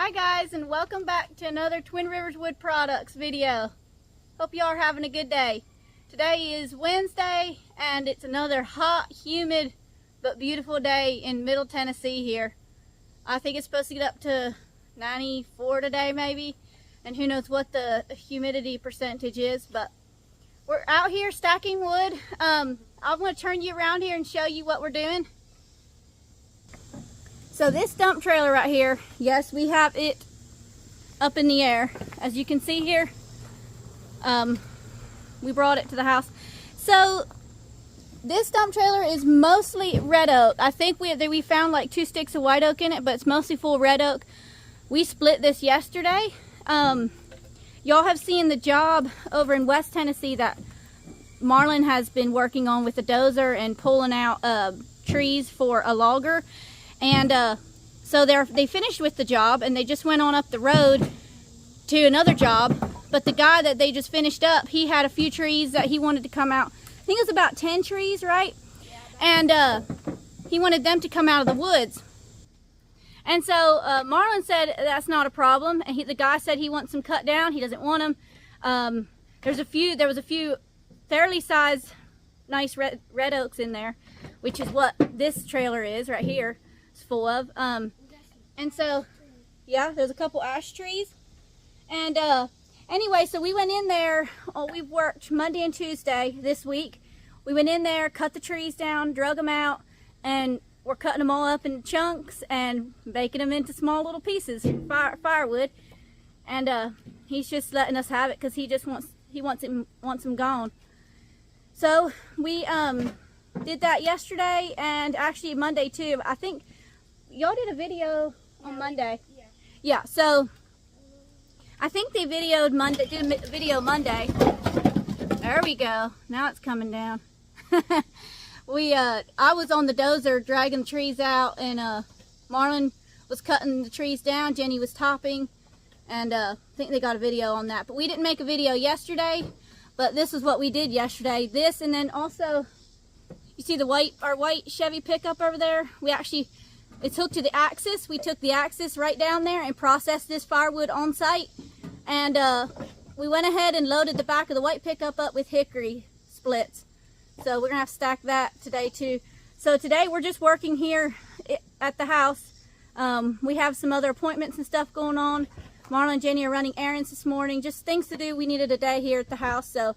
Hi guys, and welcome back to another Twin Rivers Wood Products video. Hope you all are having a good day. Today is Wednesday and it's another hot, humid, but beautiful day in Middle Tennessee here. I think it's supposed to get up to 94 today maybe, and who knows what the humidity percentage is, but we're out here stacking wood. I'm going to turn you around here and show you what we're doing. So this dump trailer right here, yes, we have it up in the air. As you can see here, we brought it to the house. So this dump trailer is mostly red oak. I think we found like 2 sticks of white oak in it, but it's mostly full red oak. We split this yesterday. Y'all have seen the job over in West Tennessee that Marlon has been working on with the dozer and pulling out trees for a logger. And so they finished with the job and they just went on up the road to another job. But the guy that they just finished up, he had a few trees that he wanted to come out. I think it was about 10 trees, right? And he wanted them to come out of the woods. And so Marlon said that's not a problem. And the guy said he wants them cut down. He doesn't want them. There was a few fairly sized, nice red oaks in there, which is what this trailer is right here. Full of and so yeah, there's a couple ash trees. And anyway, so we went in there. We've worked Monday and Tuesday this week. We went in there, cut the trees down, drug them out, and we're cutting them all up in chunks and baking them into small little pieces, firewood. And he's just letting us have it because he wants them gone. So we did that yesterday and actually Monday too. I think y'all did a video on Monday. Yeah, so I think they did a video Monday. There we go. Now it's coming down. I was on the dozer dragging the trees out, and Marlon was cutting the trees down. Jenny was topping, and I think they got a video on that. But we didn't make a video yesterday, but this is what we did yesterday. This, and then also, you see our white Chevy pickup over there? It's hooked to the axis. We took the axis right down there and processed this firewood on site. And we went ahead and loaded the back of the white pickup up with hickory splits. So we're gonna have to stack that today too. So today we're just working here at the house. We have some other appointments and stuff going on. Marla and Jenny are running errands this morning. Just things to do. We needed a day here at the house. So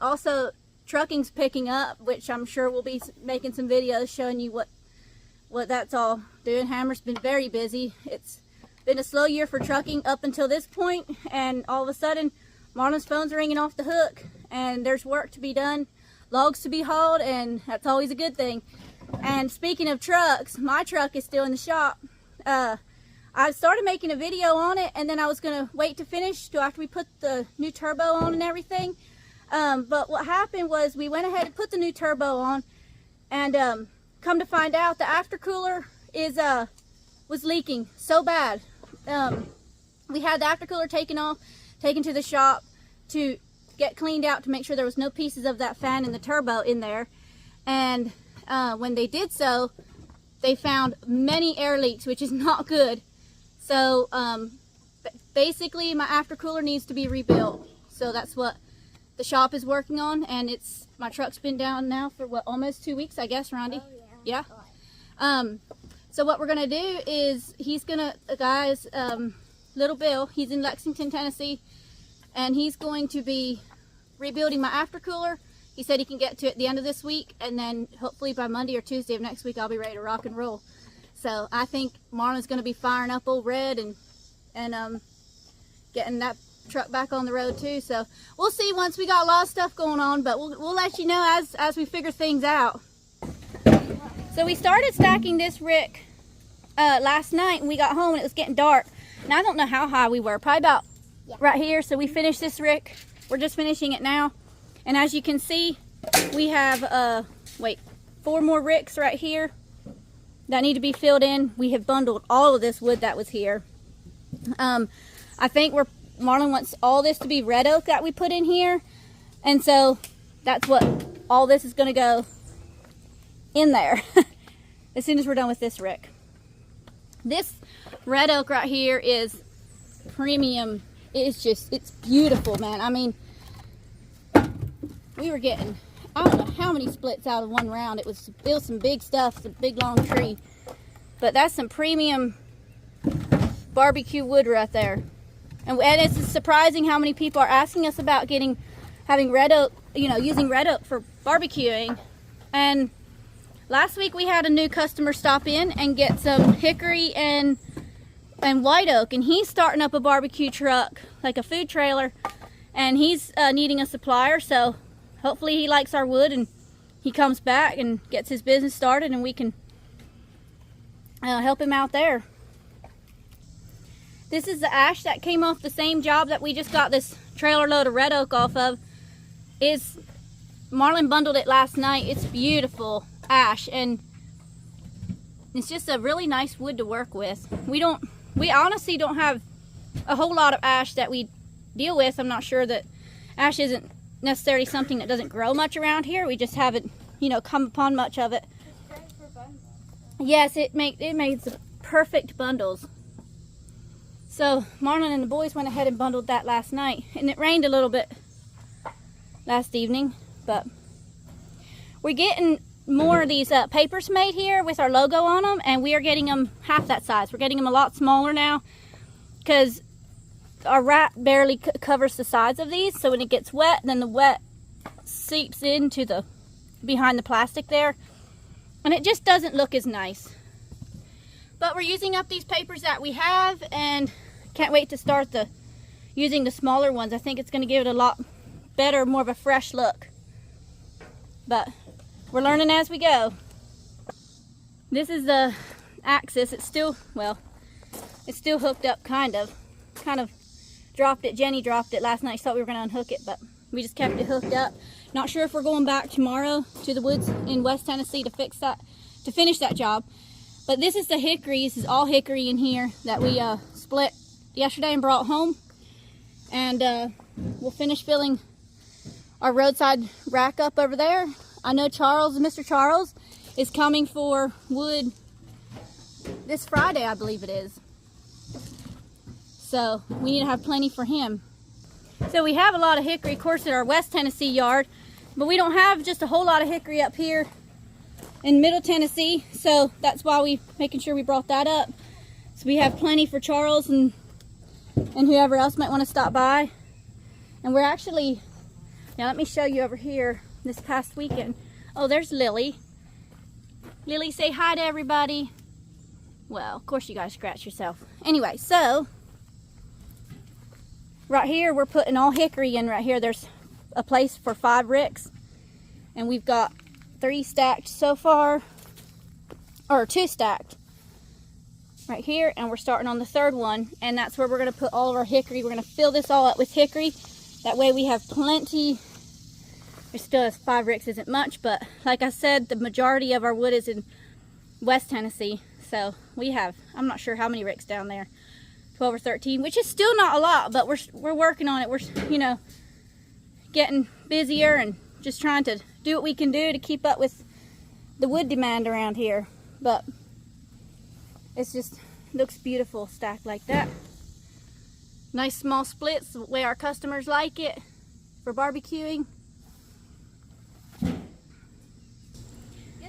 also trucking's picking up, which I'm sure we'll be making some videos showing you what that's all doing. Hammer's been very busy. It's been a slow year for trucking up until this point, and all of a sudden Marlon's phone's ringing off the hook and there's work to be done, logs to be hauled, and that's always a good thing. And speaking of trucks, my truck is still in the shop. I started making a video on it, and then I was gonna wait to finish till after we put the new turbo on and everything. But what happened was we went ahead and put the new turbo on, and come to find out the aftercooler was leaking so bad. We had the aftercooler taken to the shop to get cleaned out to make sure there was no pieces of that fan in the turbo in there. And when they did so, they found many air leaks, which is not good. So basically my aftercooler needs to be rebuilt. So that's what the shop is working on, and my truck's been down now for what, almost 2 weeks, I guess, Rondi? Oh, yeah. So what we're gonna do is little Bill, he's in Lexington, Tennessee, and he's going to be rebuilding my aftercooler. He said he can get to it at the end of this week, and then hopefully by Monday or Tuesday of next week I'll be ready to rock and roll. So I think Marlon's gonna be firing up old Red and getting that truck back on the road too. So we'll see once we got a lot of stuff going on, but we'll let you know as we figure things out. So we started stacking this rick last night, and we got home and it was getting dark. And I don't know how high we were, probably about right here. So we finished this rick. We're just finishing it now. And as you can see, we have 4 more ricks right here that need to be filled in. We have bundled all of this wood that was here. I think Marlon wants all this to be red oak that we put in here. And so that's what all this is gonna go in there as soon as we're done with this rick. This red oak right here is premium. It's beautiful, man. I mean, we were getting, I don't know how many splits out of one round. It was some big stuff, some big long tree. But that's some premium barbecue wood right there. And it's surprising how many people are asking us about having red oak, you know, using red oak for barbecuing. And last week we had a new customer stop in and get some hickory and white oak, and he's starting up a barbecue truck, like a food trailer, and he's needing a supplier. So hopefully he likes our wood and he comes back and gets his business started, and we can help him out there. This is the ash that came off the same job that we just got this trailer load of red oak off of. Marlon bundled it last night. It's beautiful ash, and it's just a really nice wood to work with. We honestly don't have a whole lot of ash that we deal with. I'm not sure that ash isn't necessarily something that doesn't grow much around here. We just haven't, you know, come upon much of it. It's great for bundles. Yes, it made the perfect bundles. So Marlon and the boys went ahead and bundled that last night, and it rained a little bit last evening, but we're getting more of these papers made here with our logo on them, and we are getting them half that size. We're getting them a lot smaller now because our wrap barely covers the sides of these, so when it gets wet, then the wet seeps into behind the plastic there, and it just doesn't look as nice. But we're using up these papers that we have, and can't wait to start using the smaller ones. I think it's going to give it a lot better, more of a fresh look. But we're learning as we go. This is the axis. It's still hooked up, kind of dropped it. Jenny dropped it last night. She thought we were going to unhook it, but we just kept it hooked up. Not sure if we're going back tomorrow to the woods in West Tennessee to finish that job. But this is the hickory. This is all hickory in here that we split yesterday and brought home. And we'll finish filling our roadside rack up over there. I know Mr. Charles is coming for wood this Friday, I believe it is. So we need to have plenty for him. So we have a lot of hickory, of course, at our West Tennessee yard, but we don't have just a whole lot of hickory up here in Middle Tennessee. So that's why we making sure we brought that up. So we have plenty for Charles and whoever else might want to stop by. And we're actually, now let me show you over here. This past weekend. Oh, there's Lily. Lily, say hi to everybody. Well, of course you guys scratch yourself. Anyway, so right here we're putting all hickory in right here. There's a place for 5 ricks, and we've got 3 stacked so far, or 2 stacked right here, and we're starting on the 3rd one, and that's where we're going to put all of our hickory. We're going to fill this all up with hickory. That way we have plenty. There's still 5 ricks isn't much, but like I said, the majority of our wood is in West Tennessee. So we have, I'm not sure how many ricks down there, 12 or 13, which is still not a lot, but we're working on it. We're, you know, getting busier and just trying to do what we can do to keep up with the wood demand around here. But it's just looks beautiful stacked like that. Nice small splits, the way our customers like it for barbecuing.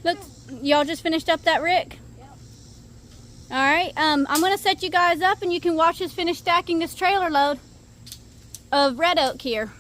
Look, y'all just finished up that rick? Yep. All right, I'm gonna set you guys up and you can watch us finish stacking this trailer load of red oak here.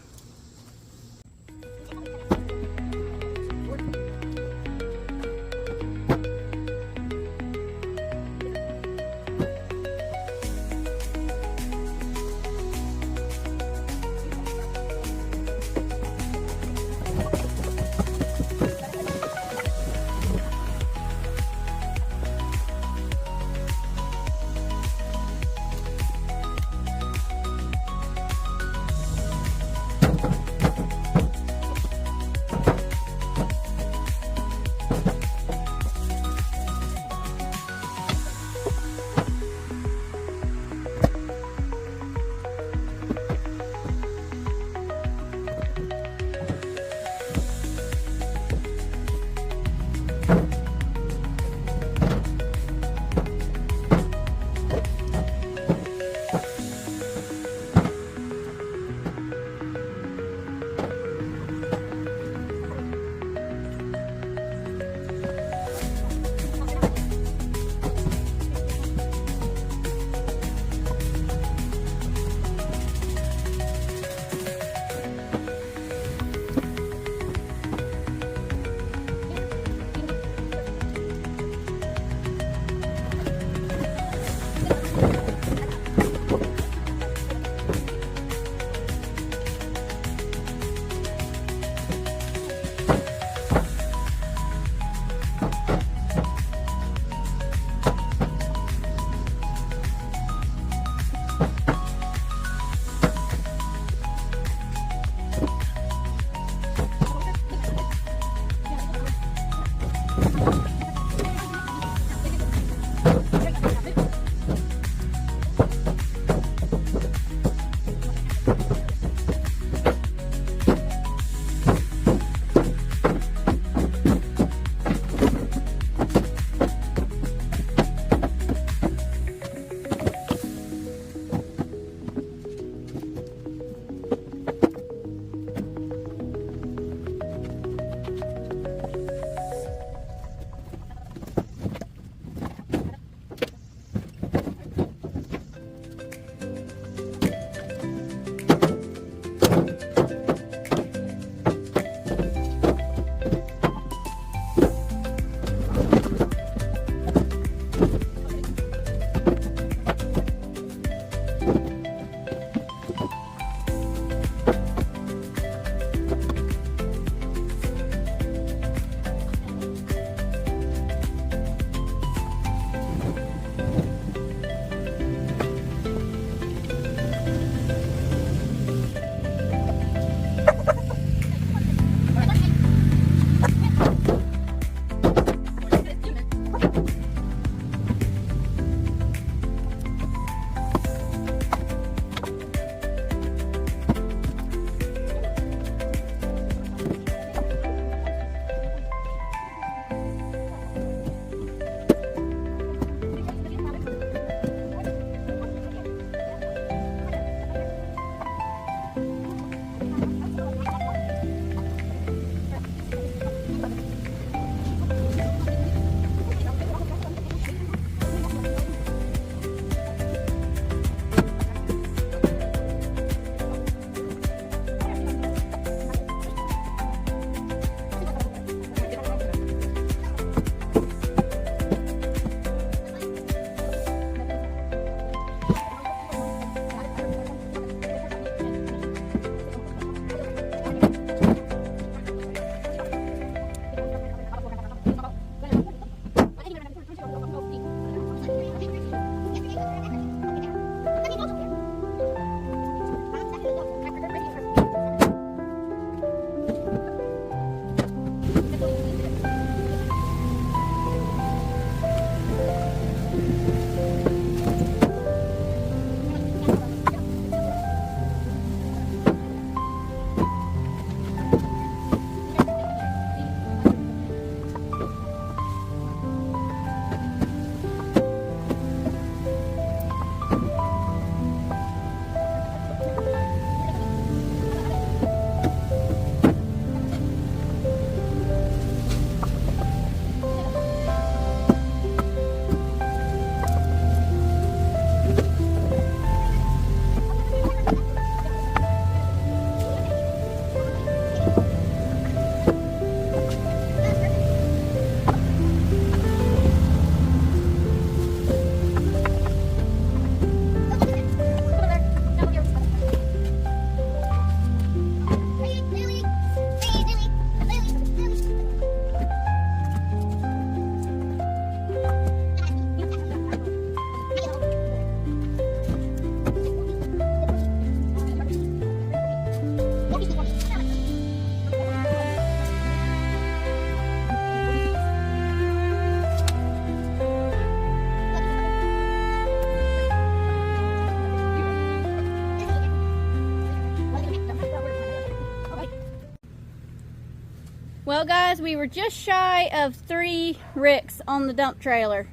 Well guys, we were just shy of 3 ricks on the dump trailer.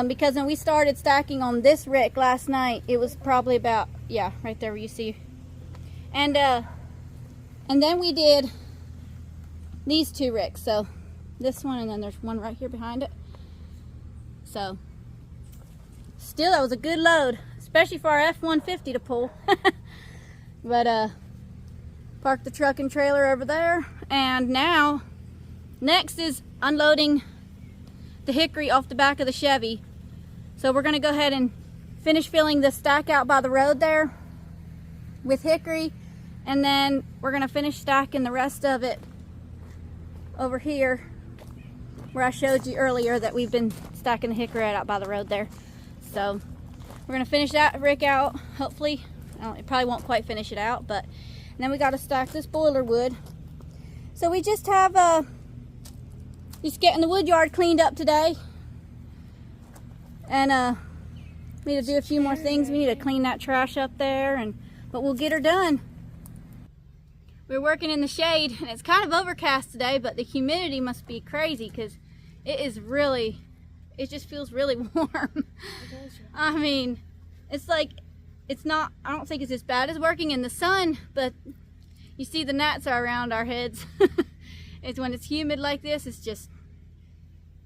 Because when we started stacking on this rick last night, it was probably about, yeah, right there where you see. And then we did these 2 ricks. So this one, and then there's one right here behind it. So still, that was a good load, especially for our F-150 to pull. But parked the truck and trailer over there, and now next is unloading the hickory off the back of the Chevy. So we're going to go ahead and finish filling the stack out by the road there with hickory, and then we're going to finish stacking the rest of it over here where I showed you earlier that we've been stacking the hickory out by the road there. So we're going to finish that rick out, hopefully. It probably won't quite finish it out, but and then we got to stack this boiler wood. So we just have just getting the wood yard cleaned up today, and we need to do a few more things. We need to clean that trash up there, but we'll get her done. We're working in the shade, and it's kind of overcast today, but the humidity must be crazy because it just feels really warm. I mean, it's like, it's not, I don't think it's as bad as working in the sun, but you see the gnats are around our heads. It's when it's humid like this, it's just,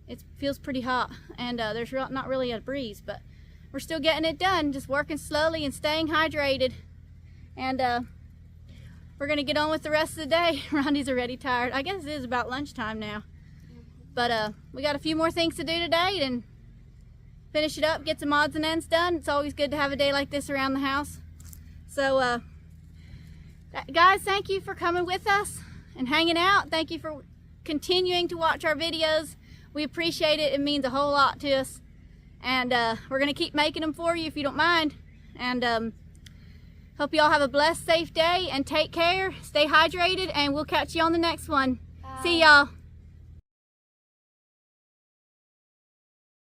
it feels pretty hot, and there's not really a breeze, but we're still getting it done, just working slowly and staying hydrated. And we're gonna get on with the rest of the day. Rondi's already tired. I guess it is about lunchtime now, but we got a few more things to do today and finish it up, get some odds and ends done. It's always good to have a day like this around the house. So guys, thank you for coming with us and hanging out. Thank you for continuing to watch our videos. We appreciate it. It means a whole lot to us, and we're gonna keep making them for you if you don't mind. And hope you all have a blessed, safe day, and take care, stay hydrated, and we'll catch you on the next one. Bye. See y'all.